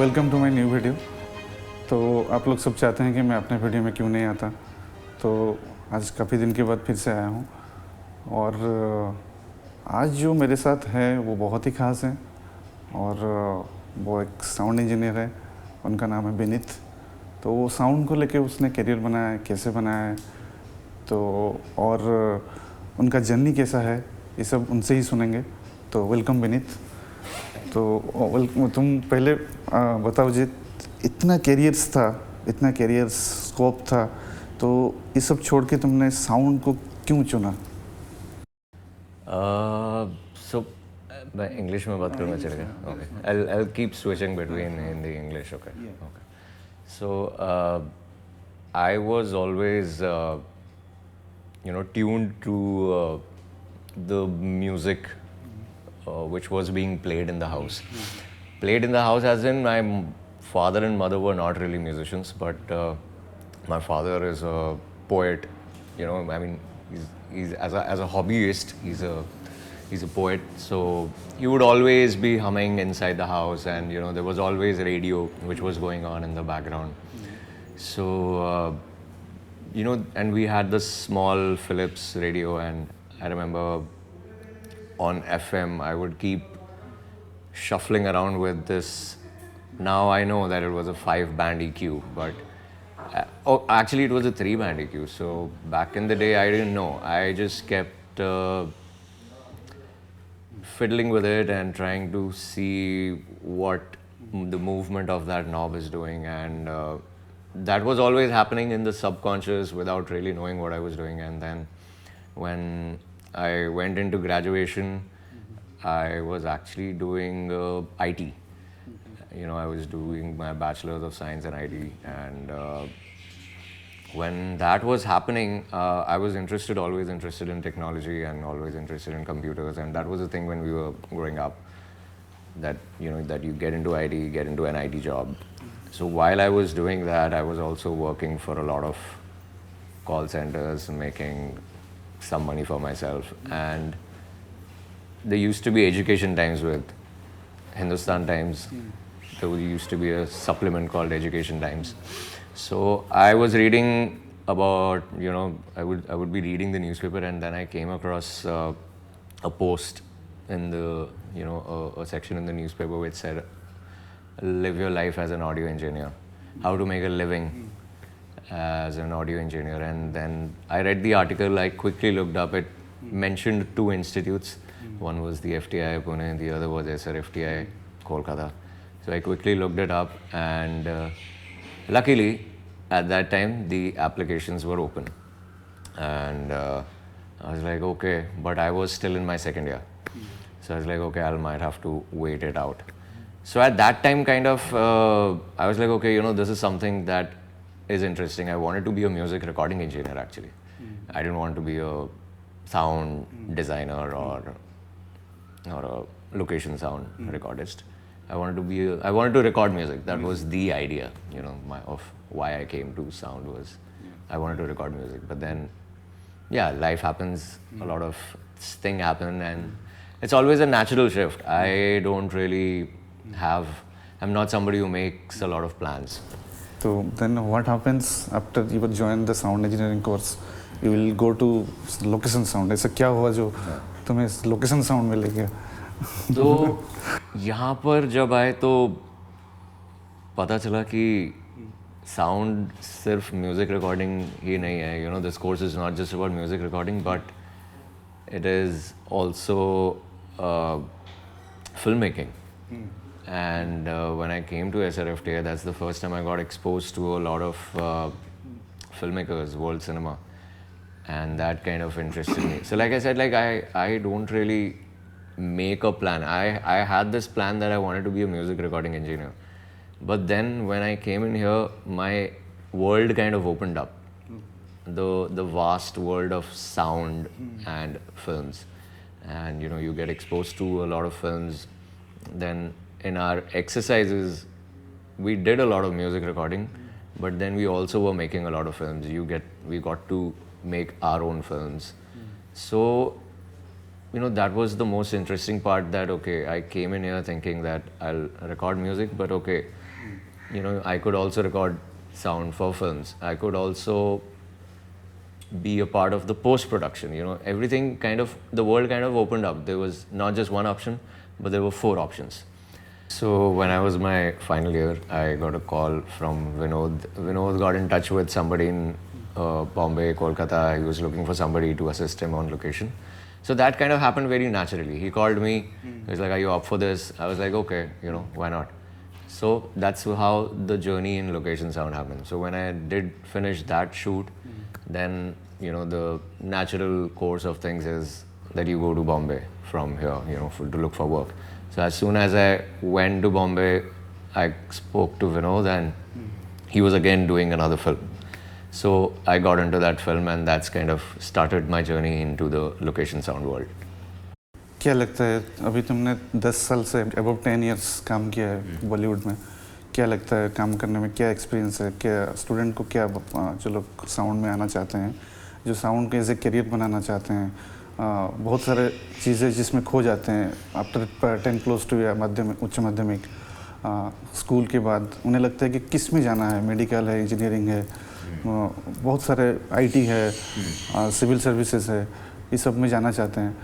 Welcome to my new video. तो आप लोग सब चाहते हैं कि मैं अपने वीडियो में क्यों नहीं आता, तो आज काफ़ी दिन के बाद फिर से आया हूँ। और आज जो मेरे साथ है वो बहुत ही ख़ास है और वो एक साउंड इंजीनियर है, उनका नाम है विनीत। तो वो साउंड को लेके उसने करियर बनाया है, कैसे बनाया है, तो और उनका जर्नी कैसा है, ये सब उनसे ही सुनेंगे। तो वेलकम विनीत। तो तुम पहले बताओ जी, इतना कैरियर स्कोप था, तो ये सब छोड़ के तुमने साउंड को क्यों चुना? So मैं इंग्लिश में बात करूँगा, चलेगा? Okay, I'll keep switching between Hindi English. Okay. Okay. So I was always tuned to the music which was being played in the house. Played in the house as in my father and mother were not really musicians, but my father is a poet. I mean, he's as a hobbyist, he's a poet. So he would always be humming inside the house, and there was always radio which was going on in the background. So and we had this small Philips radio, and I remember on FM I would keep shuffling around with this. Now I know that it was a 5-band EQ, but actually it was a 3-band EQ. So back in the day I didn't know. I just kept fiddling with it and trying to see what the movement of that knob is doing, and that was always happening in the subconscious without really knowing what I was doing. And then when I went into graduation, I was actually doing IT. I was doing my Bachelor's of Science in IT, and when that was happening, I was always interested in technology and always interested in computers, and that was the thing when we were growing up, that that you get into IT, get into an IT job. So while I was doing that, I was also working for a lot of call centers, making some money for myself. And there used to be education times with Hindustan Times. There used to be a supplement called Education Times. So I was reading about, I would be reading the newspaper, and then I came across a post in the, a section in the newspaper which said, live your life as an audio engineer, how to make a living as an audio engineer. And then I read the article, I quickly looked up, it mentioned 2 institutes. One was the FTI Pune, the other was SRFTI Kolkata. So I quickly looked it up, and luckily at that time the applications were open, and I was like, okay, but I was still in my second year. So I was like, okay, I might have to wait it out. So at that time, kind of, I was like, okay, this is something that is interesting. I wanted to be a music recording engineer, actually. I didn't want to be a sound designer or a location sound recordist. I wanted to record music. That was the idea, of why I came to sound was I wanted to record music. But then, yeah, life happens. A lot of things happen, and it's always a natural shift. I don't really I'm not somebody who makes a lot of plans. So then what happens after you join the sound engineering course? You will go to location sound. ऐसा क्या हुआ जो तुम्हें location sound में ले गया? तो यहाँ पर जब आए तो पता चला कि साउंड सिर्फ म्यूजिक रिकॉर्डिंग ही नहीं है. This course is not just about music recording, but it is also filmmaking. And when I came to SRFTA, that's the first time I got exposed to a lot of filmmakers, world cinema, and that kind of interested me. So like I said, I don't really make a plan. I had this plan that I wanted to be a music recording engineer, but then when I came in here, my world kind of opened up. The vast world of sound and films, and you get exposed to a lot of films. Then in our exercises we did a lot of music recording, but then we also were making a lot of films. We got to make our own films. So that was the most interesting part, that okay, I came in here thinking that I'll record music, but okay, I could also record sound for films. I could also be a part of the post-production. Everything the world kind of opened up. There was not just one option, but there were 4 options. So when I was my final year, I got a call from Vinod. Vinod got in touch with somebody in Bombay, Kolkata. He was looking for somebody to assist him on location. So that kind of happened very naturally. He called me. He was like, "Are you up for this?" I was like, "Okay, why not?" So that's how the journey in location sound happened. So when I did finish that shoot, then the natural course of things is that you go to Bombay from here, to look for work. So as soon as I went to Bombay, I spoke to Vinod, and he was again doing another film. So I got into that film, and that's kind of started my journey into the location sound world. क्या लगता है, अभी तुमने 10 साल से above 10 years काम किया है बॉलीवुड में, क्या लगता है काम करने में, क्या एक्सपीरियंस है, क्या स्टूडेंट को, क्या जो लोग साउंड में आना चाहते हैं, जो साउंड के एज ए करियर बनाना चाहते हैं, बहुत सारे चीज़ें जिसमें खो जाते हैं आफ्टर 10 क्लोज टू या उच्च माध्यमिक स्कूल के बाद, उन्हें लगता है कि किस में जाना है, मेडिकल है, इंजीनियरिंग है, बहुत सारे आईटी है, सिविल सर्विसेज है, ये सब में जाना चाहते हैं.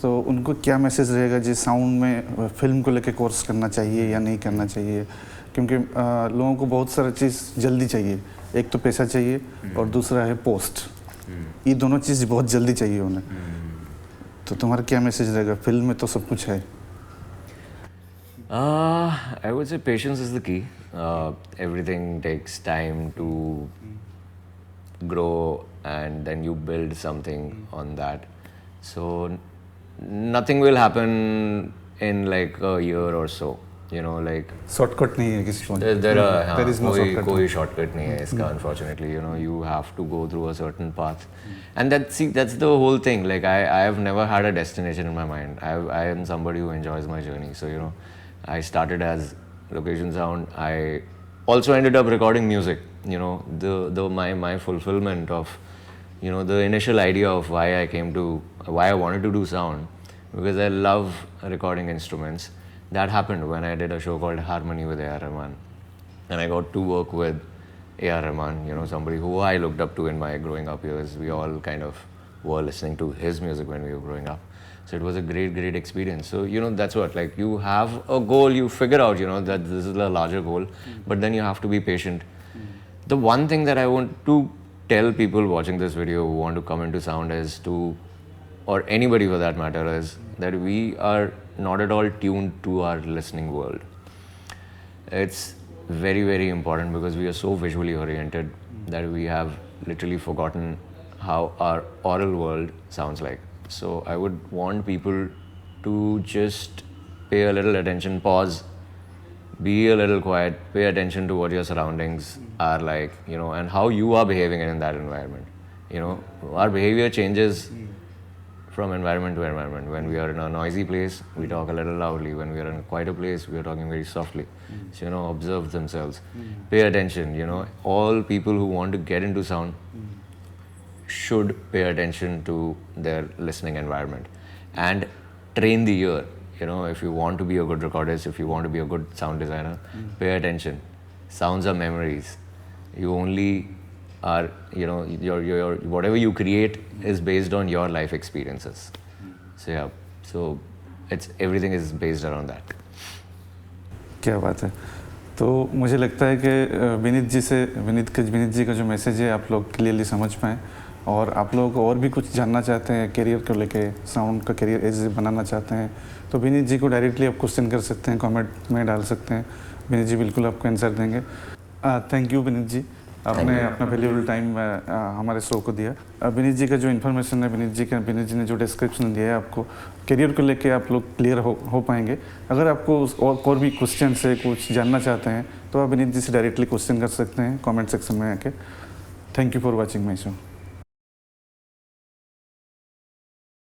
तो उनको क्या मैसेज रहेगा जी साउंड में फिल्म को लेके कोर्स करना चाहिए या नहीं करना चाहिए? क्योंकि लोगों को बहुत सारा चीज़ जल्दी चाहिए, एक तो पैसा चाहिए और दूसरा है पोस्ट. ये दोनों चीज़ बहुत जल्दी चाहिए उन्हें. तो तुम्हारा क्या मैसेज रहेगा? फिल्म में तो सब कुछ है. I would say patience is the key. Everything takes time to grow, and then you build something on that. So nothing will happen in like a year or so. Shortcut नहीं है किसी को. There is no shortcut. कोई shortcut नहीं है इसका, unfortunately. You have to go through a certain path, and that's the whole thing. Like I have never had a destination in my mind. I am somebody who enjoys my journey. So I started as location sound. I also ended up recording music. My fulfillment of the initial idea of why I wanted to do sound, because I love recording instruments. That happened when I did a show called Harmony with A.R. Rahman, and I got to work with A.R. Rahman, somebody who I looked up to in my growing up years. We all kind of were listening to his music when we were growing up. So it was a great experience. So that's what, like, you have a goal, you figure out that this is a larger goal, but then you have to be patient. The one thing that I want to tell people watching this video who want to come into sound or anybody for that matter, is that we are not at all tuned to our listening world. It's very important, because we are so visually oriented that we have literally forgotten how our oral world sounds like. So I would want people to just pay a little attention, pause, be a little quiet, pay attention to what your surroundings are like, and how you are behaving in that environment. Our behavior changes from environment to environment. When we are in a noisy place, we talk a little loudly. When we are in a quieter place, we are talking very softly. So, observe themselves, pay attention. All people who want to get into sound should pay attention to their listening environment and train the ear. If you want to be a good recordist, if you want to be a good sound designer, pay attention. Sounds are memories. You only are, your whatever you create is based on your life experiences. So yeah, so everything is based around that. क्या बात है. तो मुझे लगता है कि विनीत जी का जो मैसेज है आप लोग क्लियरली समझ पाएँ, और आप लोग और भी कुछ जानना चाहते हैं करियर को लेके, साउंड का करियर एज बनाना चाहते हैं, तो विनीत जी को डायरेक्टली आप क्वेश्चन कर सकते हैं, कमेंट में डाल सकते हैं. विनीत जी बिल्कुल आपको आंसर देंगे. थैंक यू विनीत जी, आपने अपना वैल्यूएबल टाइम हमारे शो को दिया. विनीत जी का जो इन्फॉर्मेशन है, विनीत जी ने जो डिस्क्रिप्शन दिया है, आपको करियर को लेके आप लोग क्लियर हो पाएंगे. अगर आपको और भी क्वेश्चन से कुछ जानना चाहते हैं तो आप विनीत जी से डायरेक्टली क्वेश्चन कर सकते हैं कमेंट सेक्शन में आके. Thank you for watching my show.